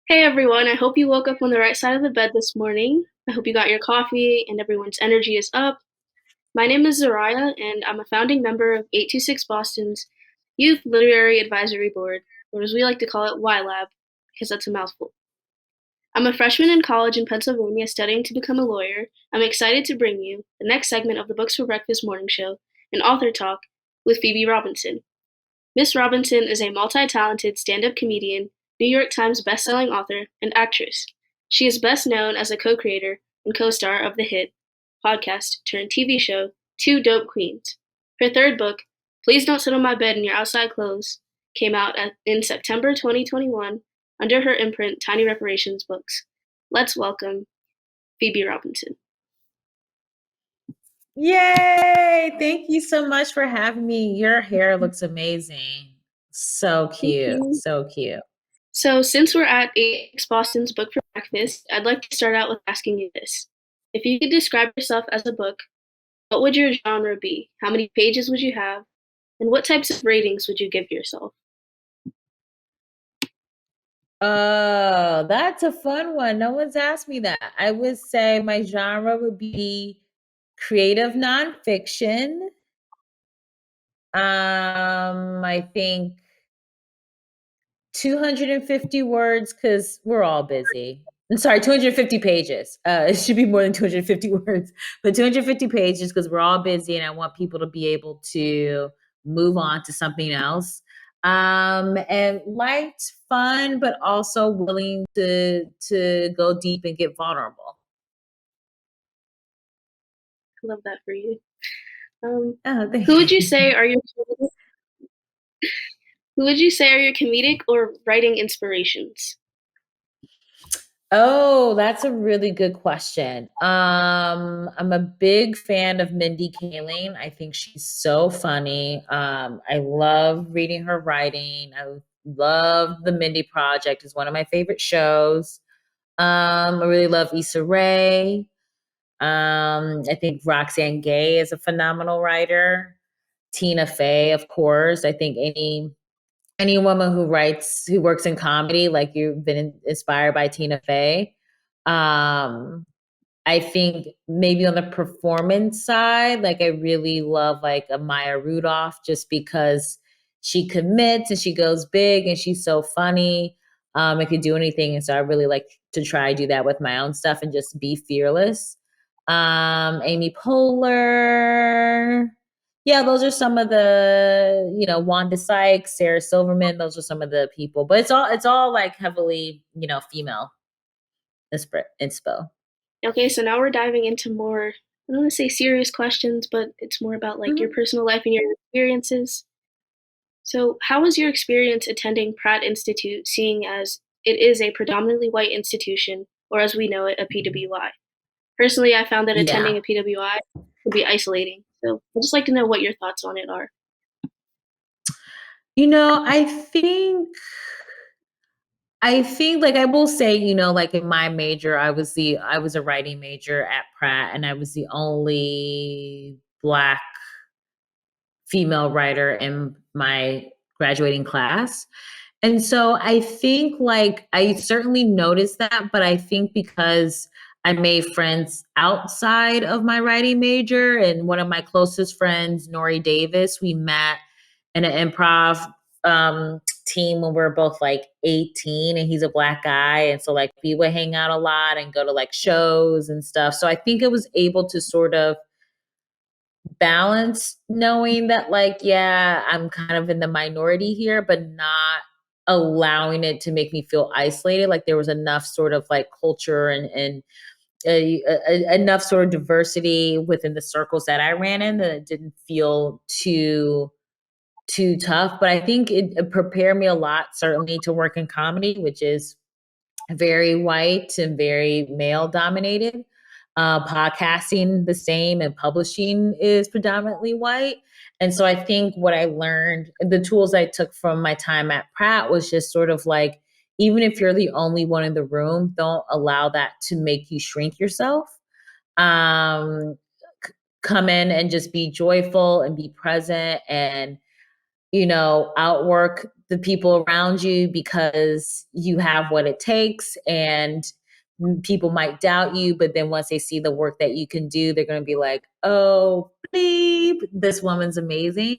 Hey everyone, I hope you woke up on the right side of the bed this morning. I hope you got your coffee and everyone's energy is up. My name is Zariah, and I'm a founding member of 826 Boston's Youth Literary Advisory Board, or as we like to call it, YLAB, because that's a mouthful. I'm a freshman in college in Pennsylvania studying to become a lawyer. I'm excited to bring you the next segment of the Books for Breakfast morning show, an author talk with Phoebe Robinson. Miss Robinson is a multi-talented stand-up comedian, New York Times best-selling author, and actress. She is best known as a co-creator and co-star of the hit podcast turned TV show Two Dope Queens. Her third book, Please Don't Sit on My Bed in Your Outside Clothes, came out in September 2021 under her imprint Tiny Reparations Books. Let's welcome Phoebe Robinson. Yay! Thank you so much for having me. Your hair looks amazing. So Thank cute. you. So cute. So, since we're at 8 Boston's Book for Breakfast, I'd like to start out with asking you this. If you could describe yourself as a book, what would your genre be? How many pages would you have? And what types of ratings would you give yourself? Oh, that's a fun one. No one's asked me that. I would say my genre would be creative nonfiction. I think 250 words because we're all busy. I'm sorry, 250 pages. It should be more than 250 words, but 250 pages because we're all busy and I want people to be able to move on to something else. And light, fun, but also willing to go deep and get vulnerable. I love that for you. Um, Oh, thank who would you you. say are your who would you say are your comedic or writing inspirations? Oh, that's a really good question. I'm a big fan of Mindy Kaling. I think she's so funny. I love reading her writing. I love the Mindy Project. It's one of my favorite shows. I really love Issa Rae. I think Roxane Gay is a phenomenal writer. Tina Fey, of course. I think any woman who works in comedy, like you've been inspired by Tina Fey. Um, I think maybe on the performance side, like I really love like a Maya Rudolph just because she commits and she goes big and she's so funny. And can do anything. And so I really like to try to do that with my own stuff and just be fearless. Amy Poehler. Yeah, those are some of the, Wanda Sykes, Sarah Silverman, those are some of the people. But it's all like heavily, female inspo. Okay, so now we're diving into more, I don't want to say serious questions, but it's more about like your Mhm. personal life and your experiences. So, how was your experience attending Pratt Institute, seeing as it is a predominantly white institution, or as we know it, a PWI? Personally, I found that attending Yeah. a PWI could be isolating. So, I'd just like to know what your thoughts on it are. I think like I will say, like in my major, I was a writing major at Pratt and I was the only Black female writer in my graduating class. And so I think like I certainly noticed that, but I think because I made friends outside of my writing major and one of my closest friends, Nori Davis, we met in an improv team when we were both like 18 and he's a Black guy. And so like we would hang out a lot and go to like shows and stuff. So I think it was able to sort of balance knowing that like yeah I'm kind of in the minority here but not allowing it to make me feel isolated, like there was enough sort of like culture and enough sort of diversity within the circles that I ran in that it didn't feel too tough. But I think it prepared me a lot certainly to work in comedy, which is very white and very male dominated. Podcasting the same and publishing is predominantly white. And so I think what I learned, the tools I took from my time at Pratt was just sort of like, even if you're the only one in the room, don't allow that to make you shrink yourself. Um, Come in and just be joyful and be present and outwork the people around you because you have what it takes, and people might doubt you, but then once they see the work that you can do, they're going to be like, oh, bleep, this woman's amazing.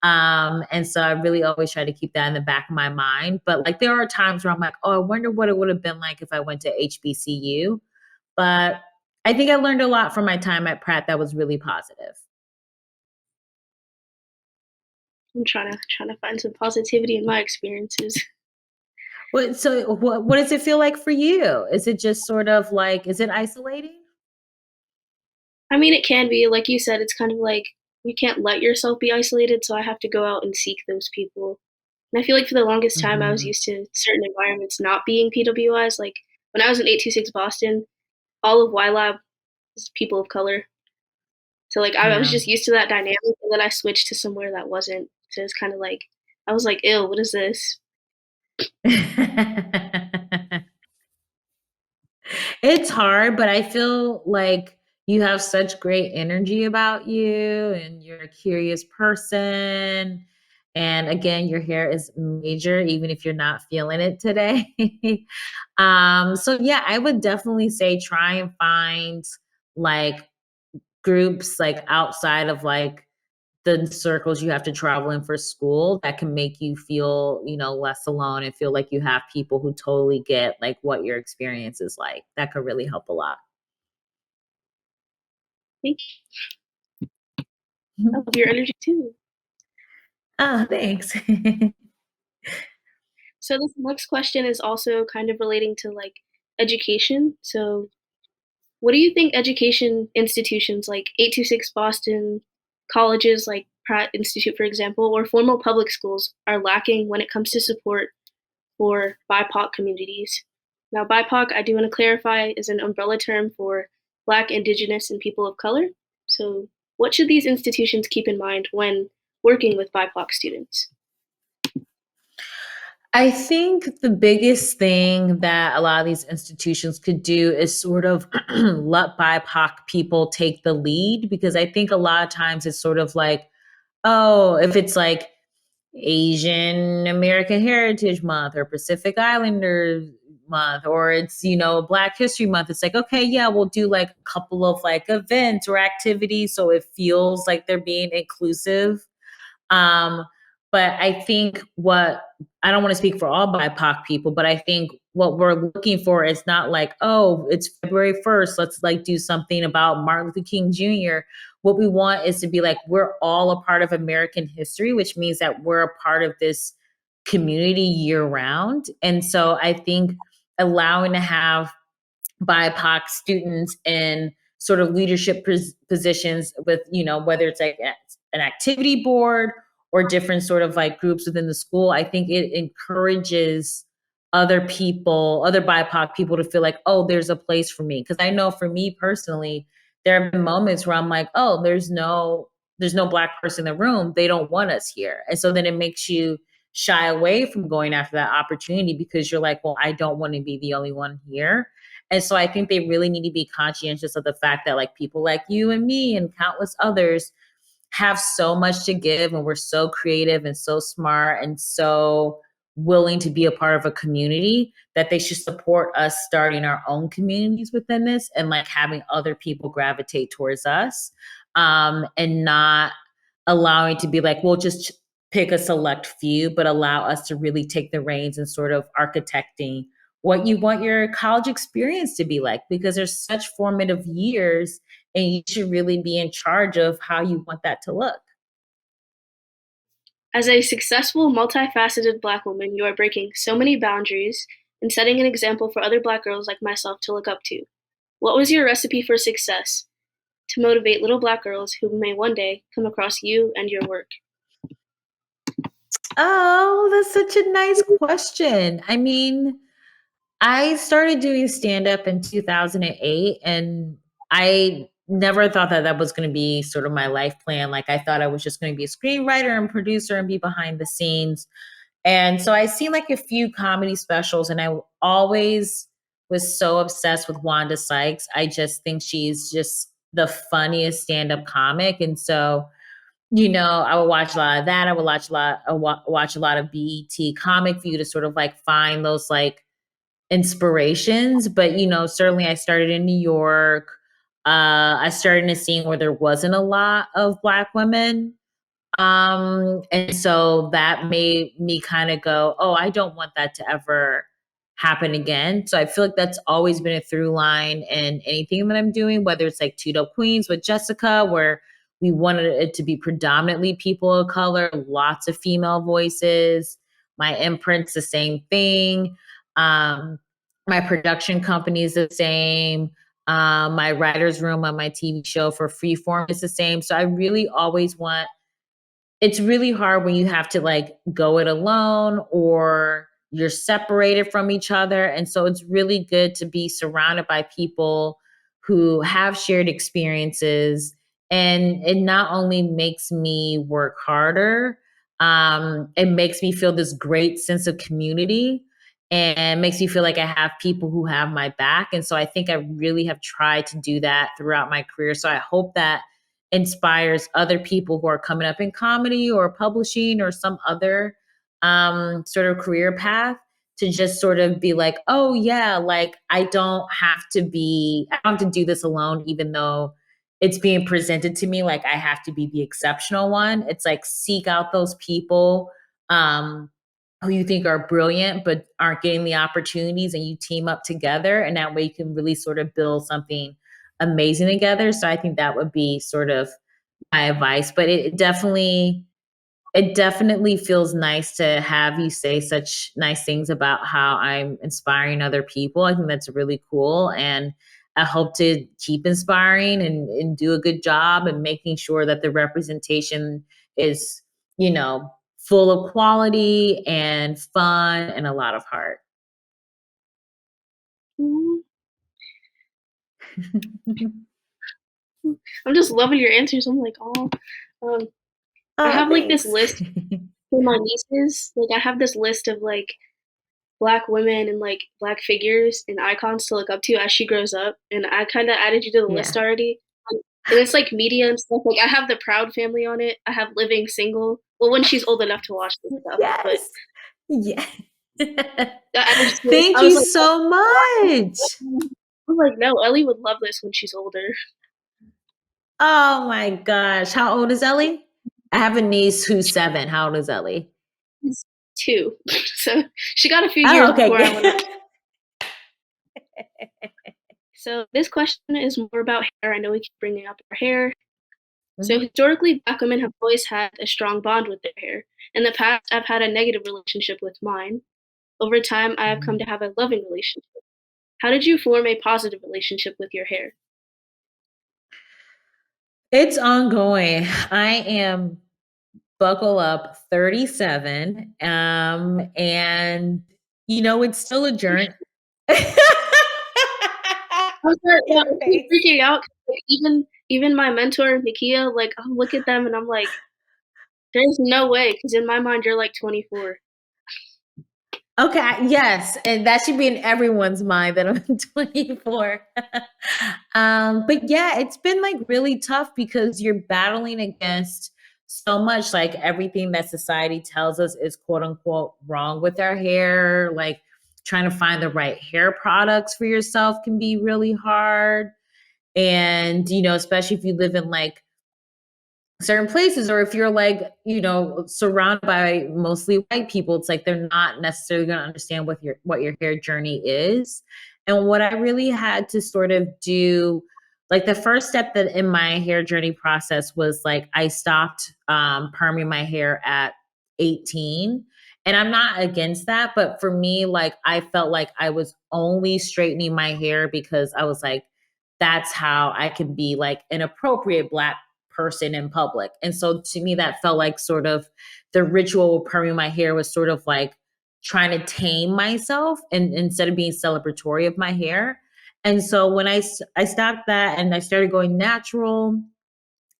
And so I really always try to keep that in the back of my mind. But like there are times where I'm like, oh, I wonder what it would have been like if I went to HBCU. But I think I learned a lot from my time at Pratt that was really positive. I'm trying to find some positivity in my experiences. What does it feel like for you? Is it just sort of like, is it isolating? I mean, it can be like you said. It's kind of like you can't let yourself be isolated, so I have to go out and seek those people. And I feel like for the longest time, I was Mhm. used to certain environments not being PWIs. Like when I was in 826 Boston, all of Y Lab was people of color. So like I was Yeah. just used to that dynamic, and then I switched to somewhere that wasn't. So it's kind of like I was like, "Ew, what is this?" It's hard, but I feel like you have such great energy about you and you're a curious person. And again, your hair is major, even if you're not feeling it today. So yeah, I would definitely say try and find like groups like outside of like the circles you have to travel in for school that can make you feel, less alone and feel like you have people who totally get like what your experience is like. That could really help a lot. Thank you. I love your energy too. Oh, thanks. So this next question is also kind of relating to like education. So what do you think education institutions like 826 Boston, colleges like Pratt Institute, for example, or formal public schools are lacking when it comes to support for BIPOC communities? Now, BIPOC, I do want to clarify, is an umbrella term for Black, Indigenous, and people of color. So, what should these institutions keep in mind when working with BIPOC students? I think the biggest thing that a lot of these institutions could do is sort of let BIPOC people take the lead, because I think a lot of times it's sort of like, oh, if it's like Asian American Heritage Month or Pacific Islander Month, or it's, Black History Month, it's like, okay, yeah, we'll do like a couple of like events or activities so it feels like they're being inclusive. Um, but I think what I don't want to speak for all BIPOC people, but I think what we're looking for is not like, oh, it's February 1st, let's like do something about Martin Luther King Jr. What we want is to be like, we're all a part of American history, which means that we're a part of this community year round. And so I think allowing to have BIPOC students in sort of leadership positions with, whether it's like an activity board or different sort of like groups within the school, I think it encourages other people, other BIPOC people to feel like, oh, there's a place for me. Cause I know for me personally, there have been moments where I'm like, oh, there's no Black person in the room. They don't want us here. And so then it makes you shy away from going after that opportunity because you're like, well, I don't want to be the only one here. And so I think they really need to be conscientious of the fact that like people like you and me and countless others have so much to give, and we're so creative and so smart and so willing to be a part of a community, that they should support us starting our own communities within this and like having other people gravitate towards us, and not allowing to be like, well, just pick a select few, but allow us to really take the reins and sort of architecting what you want your college experience to be like, because there's such formative years and you should really be in charge of how you want that to look. As a successful, multifaceted Black woman, you are breaking so many boundaries and setting an example for other Black girls like myself to look up to. What was your recipe for success to motivate little Black girls who may one day come across you and your work? Oh, that's such a nice question. I mean, I started doing stand up in 2008, and I never thought that that was going to be sort of my life plan. Like, I thought I was just going to be a screenwriter and producer and be behind the scenes. And so I seen like a few comedy specials, and I always was so obsessed with Wanda Sykes. I just think she's just the funniest stand up comic. And so I would watch a lot of that. I would watch a lot of BET Comic View to sort of like find those like inspirations. But certainly I started in New York. I started in a scene where there wasn't a lot of Black women. And so that made me kind of go, oh, I don't want that to ever happen again. So I feel like that's always been a through line in anything that I'm doing, whether it's like Two Dope Queens with Jessica, where we wanted it to be predominantly people of color, lots of female voices. My imprint's the same thing. Um, my production company is the same. My writer's room on my TV show for Freeform is the same. So I really always want it's really hard when you have to like go it alone or you're separated from each other. And so it's really good to be surrounded by people who have shared experiences. And it not only makes me work harder, it makes me feel this great sense of community and makes me feel like I have people who have my back. And so I think I really have tried to do that throughout my career. So I hope that inspires other people who are coming up in comedy or publishing or some other sort of career path to just sort of be like, oh yeah, like I don't have to do this alone, even though it's being presented to me like I have to be the exceptional one. It's like seek out those people um, who you think are brilliant but aren't getting the opportunities, and you team up together, and that way you can really sort of build something amazing together. So I think that would be sort of my advice. But it definitely feels nice to have you say such nice things about how I'm inspiring other people. I think that's really cool. And I hope to keep inspiring and do a good job and making sure that the representation is, full of quality and fun and a lot of heart. Mhm. I'm just loving your answers. I'm like, oh, um, I Oh, have like this thanks. list for my nieces. Like, I have this list of like Black women and like Black figures and icons to look up to as she grows up. And I kind of added you to the list Yeah. already. And it's like media and stuff. Like, I have the Proud Family on it. I have Living Single. Well, when she's old enough to watch this stuff, but Yes. Yeah. I just Thank I was you like, so much. I was like, no, Ellie would love this when she's older. Oh my gosh. How old is Ellie? I have a niece who's 7. How old is Ellie? She's 2, so she got a few Oh, years okay. before I went. Good. So this question is more about hair. I know we keep bringing up our hair. So Mhm, historically, Black women have always had a strong bond with their hair. In the past, I've had a negative relationship with mine. Over time, I have come mhm. to have a loving relationship. How did you form a positive relationship with your hair? It's ongoing. I am buckle up 37. And it's still a journey. I was like, yeah, Your I keep face. freaking out. Like, even my mentor, Nikia, like I'll look at them and I'm like, there's no way, because in my mind you're like 24. Okay, yes, and that should be in everyone's mind that I'm 24. But yeah, it's been like really tough because you're battling against so much, like everything that society tells us is quote unquote wrong with our hair. Like trying to find the right hair products for yourself can be really hard. And, especially if you live in like certain places, or if you're like surrounded by mostly white people, it's like they're not necessarily going to understand what your hair journey is. And what I really had to sort of do, like the first step that in my hair journey process was like I stopped perming my hair at 18. And I'm not against that, but for me, like I felt like I was only straightening my hair because I was like, that's how I can be like an appropriate Black person in public. And so to me, that felt like sort of the ritual of perming my hair was sort of like trying to tame myself and instead of being celebratory of my hair. And so when I stopped that and I started going natural,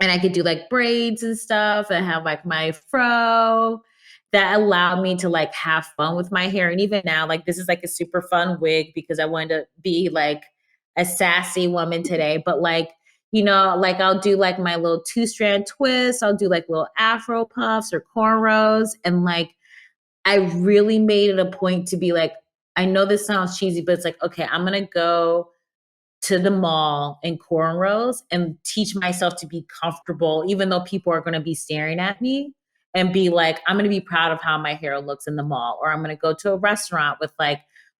and I could do like braids and stuff and have like my fro, that allowed me to like have fun with my hair. And even now, like this is like a super fun wig because I wanted to be like a sassy woman today. But like, like I'll do like my little 2-strand twist, I'll do like little afro puffs or cornrows. And like I really made it a point to be like, I know this sounds cheesy, but it's like, okay, I'm gonna go to the mall in cornrows and teach myself to be comfortable, even though people are going to be staring at me, and be like, I'm going to be proud of how my hair looks in the mall, or I'm going to go to a restaurant with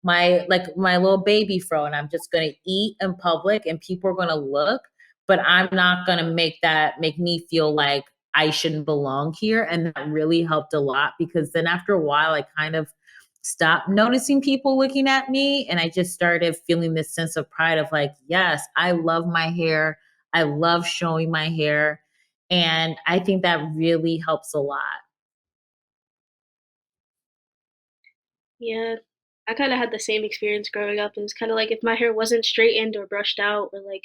my little baby fro, and I'm just going to eat in public, and people are going to look, but I'm not going to make me feel like I shouldn't belong here. And that really helped a lot, because then after a while, I kind of stopped noticing people looking at me, and I just started feeling this sense of pride of like, yes, I love my hair. I love showing my hair. And I think that really helps a lot. Yeah, I kind of had the same experience growing up. It was kind of like if my hair wasn't straightened or brushed out, or like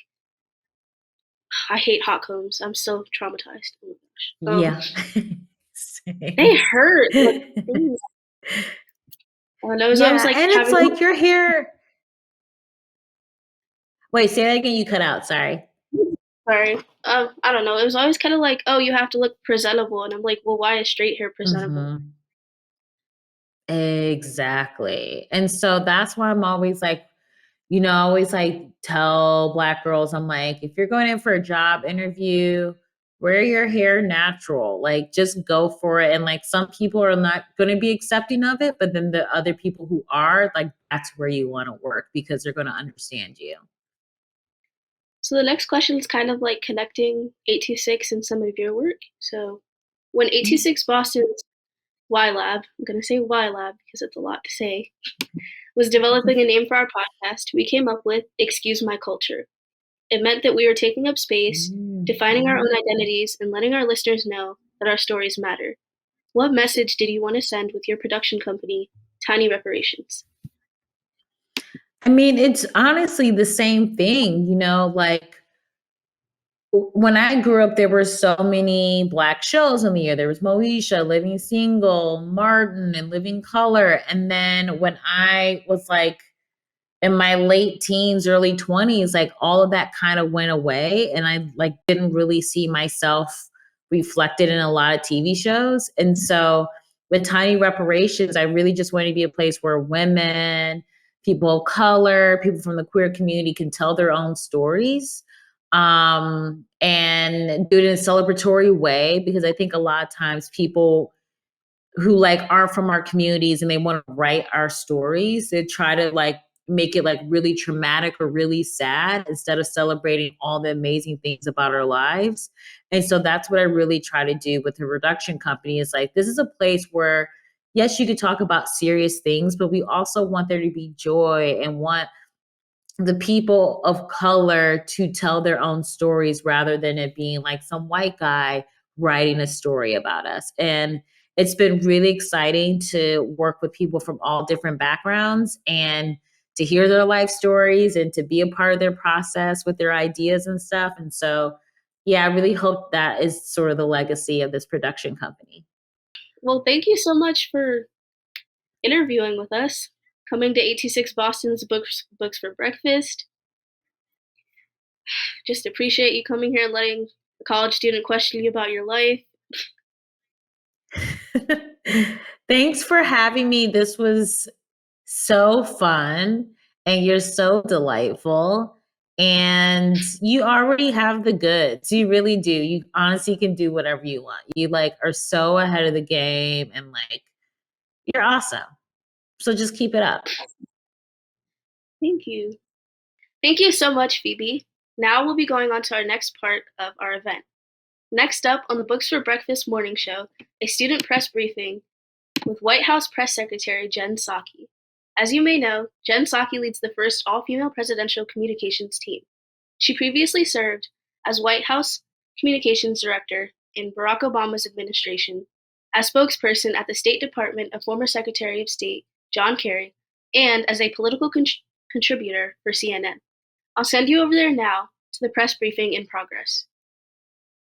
I hate hot combs. I'm so traumatized. Oh my gosh. Yeah. They Same. hurt. Like, ooh. I don't know. It was always Yeah, like and it's having. like your hair. Wait, say that again. You cut out. Sorry. Sorry. I don't know. It was always kind of like, oh, you have to look presentable, and I'm like, well, why is straight hair presentable? Hmm. Exactly. And so that's why I'm always like, I always like tell Black girls, I'm like, if you're going in for a job interview, wear your hair natural. Like, just go for it. And like, some people are not going to be accepting of it, but then the other people who are, like, that's where you want to work, because they're going to understand you. So the next question is kind of like connecting 826 and some of your work. So when 826 Boston's Y Lab, I'm going to say Y Lab because it's a lot to say, was developing a name for our podcast, we came up with Excuse My Culture. It meant that we were taking up space, Mm. defining our own identities, and letting our listeners know that our stories matter. What message did you want to send with your production company, Tiny Reparations? I mean, it's honestly the same thing, like when I grew up, there were so many Black shows in the year. There was Moesha, Living Single, Martin, and Living Color. And then when I was like in my late teens, early 20s, like all of that kind of went away. And I like didn't really see myself reflected in a lot of TV shows. And so with Tiny Reparations, I really just wanted to be a place where women, people of color, people from the queer community can tell their own stories, and do it in a celebratory way, because I think a lot of times people who like aren't from our communities and they want to write our stories, they try to like make it like really traumatic or really sad instead of celebrating all the amazing things about our lives. And so that's what I really try to do with the production company, is like, this is a place where, yes, you could talk about serious things, but we also want there to be joy, and want the people of color to tell their own stories, rather than it being like some white guy writing a story about us. And it's been really exciting to work with people from all different backgrounds, and to hear their life stories, and to be a part of their process with their ideas and stuff. And so, yeah, I really hope that is sort of the legacy of this production company. Well, thank you so much for interviewing with us, coming to 826 Boston's Books for Breakfast. Just appreciate you coming here and letting a college student question you about your life. Thanks for having me. This was so fun, and you're so delightful, and you already have the goods. You really do. You honestly can do whatever you want. You like are so ahead of the game, and like you're awesome. So just keep it up. Thank you. Thank you so much, Phoebe. Now we'll be going on to our next part of our event. Next up on the Books for Breakfast morning show, a student press briefing with White House Press Secretary Jen Psaki. As you may know, Jen Psaki leads the first all-female presidential communications team. She previously served as White House Communications Director in Barack Obama's administration, as spokesperson at the State Department of former Secretary of State John Kerry, and as a political contributor for CNN. I'll send you over there now to the press briefing in progress.